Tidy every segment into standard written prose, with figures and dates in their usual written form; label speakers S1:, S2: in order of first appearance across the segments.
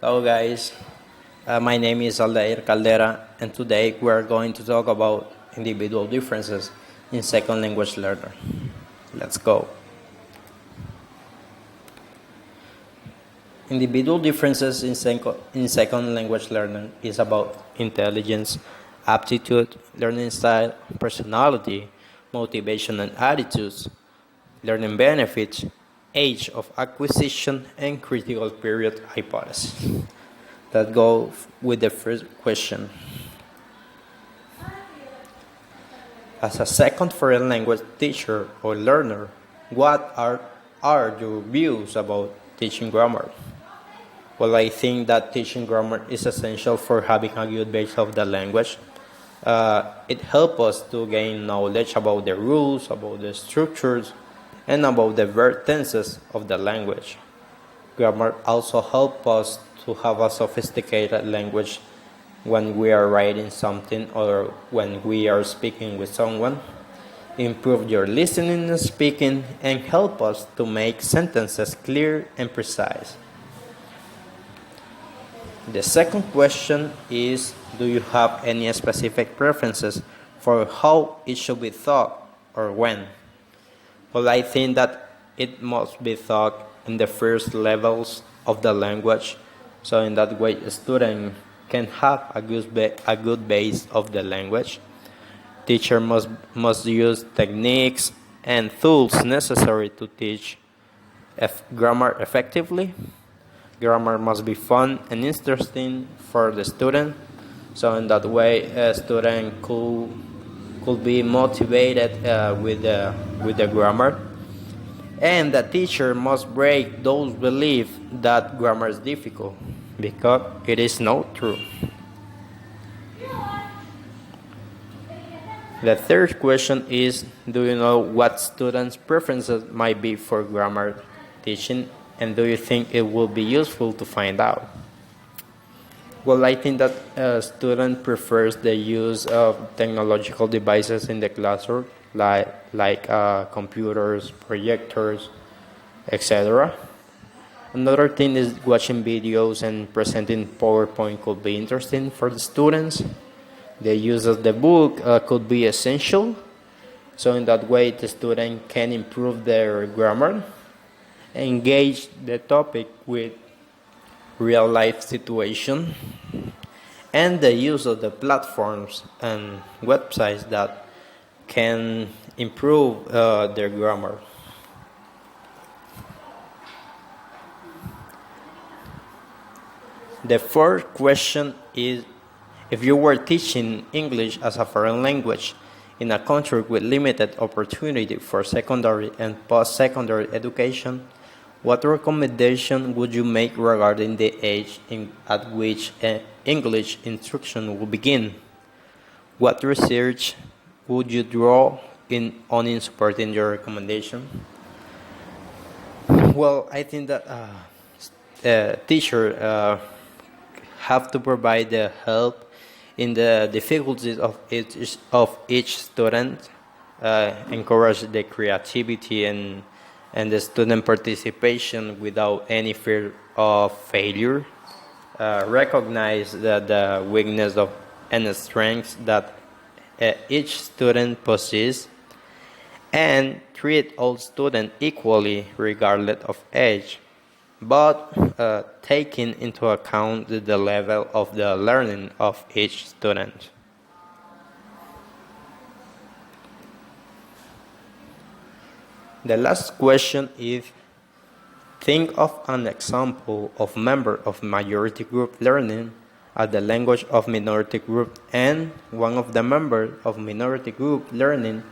S1: Hello guys, my name is Aldair Caldera and today we are going to talk about individual differences in second language learner. Let's go. Individual differences in second language learner is about intelligence, aptitude, learning style, personality, motivation and attitudes, learning benefits, age of acquisition, and critical period hypothesis. Let's go with the first question. As a second foreign language teacher or learner, what are your views about teaching grammar? Well, I think that teaching grammar is essential for having a good base of the language. It helps us to gain knowledge about the rules, about the structures, and about the verb tenses of the language. Grammar also helps us to have a sophisticated language when we are writing something or when we are speaking with someone. Improve your listening and speaking and help us to make sentences clear and precise. The second question is, do you have any specific preferences for how it should be taught or when? Well, I think that it must be taught in the first levels of the language, so in that way a student can have a good base of the language. Teacher must use techniques and tools necessary to teach grammar effectively. Grammar must be fun and interesting for the student, so in that way a student could be motivated with the grammar. And the teacher must break those beliefs that grammar is difficult, because it is not true. The third question is, do you know what students' preferences might be for grammar teaching, and do you think it will be useful to find out? Well, I think that a student prefers the use of technological devices in the classroom, like computers, projectors, etc. Another thing is watching videos and presenting PowerPoint could be interesting for the students. The use of the book could be essential, so in that way the student can improve their grammar, engage the topic with real life situation, and the use of the platforms and websites that can improve their grammar. The fourth question is, if you were teaching English as a foreign language in a country with limited opportunity for secondary and post-secondary education, what recommendation would you make regarding the age at which English instruction will begin? What research would you draw on in supporting your recommendation? Well, I think that teacher have to provide the help in the difficulties of each student, encourage the creativity and the student participation without any fear of failure, recognize the weakness and the strengths that each student possesses, and treat all students equally regardless of age, but taking into account the level of the learning of each student. The last question is, think of an example of member of majority group learning at the language of minority group, and one of the members of minority group learning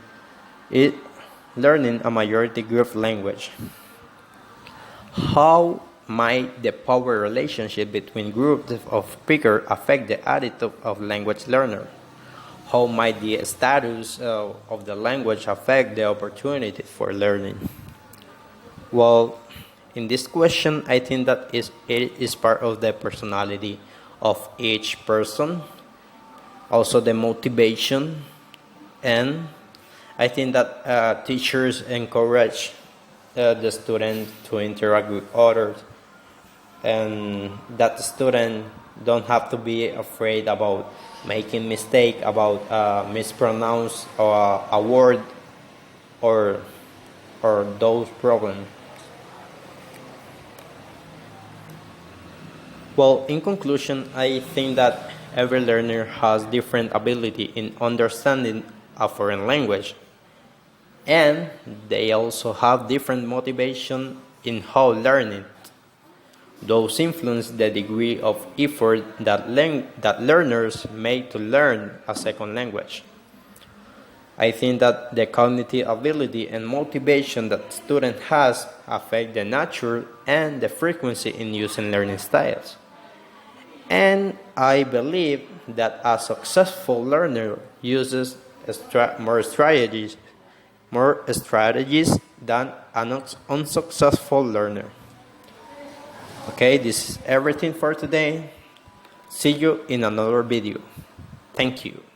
S1: a majority group language. How might the power relationship between groups of speakers affect the attitude of language learner? How might the status of the language affect the opportunity for learning? Well, in this question, I think that it is part of the personality of each person, also the motivation, and I think that teachers encourage the student to interact with others and that the student don't have to be afraid about making mistake, about mispronounce a word or those problems. Well, in conclusion, I think that every learner has different ability in understanding a foreign language, and they also have different motivation in how learning. Those influence the degree of effort that learners make to learn a second language. I think that the cognitive ability and motivation that student has affect the nature and the frequency in using learning styles. And I believe that a successful learner uses more strategies than an unsuccessful learner. Okay, this is everything for today. See you in another video. Thank you.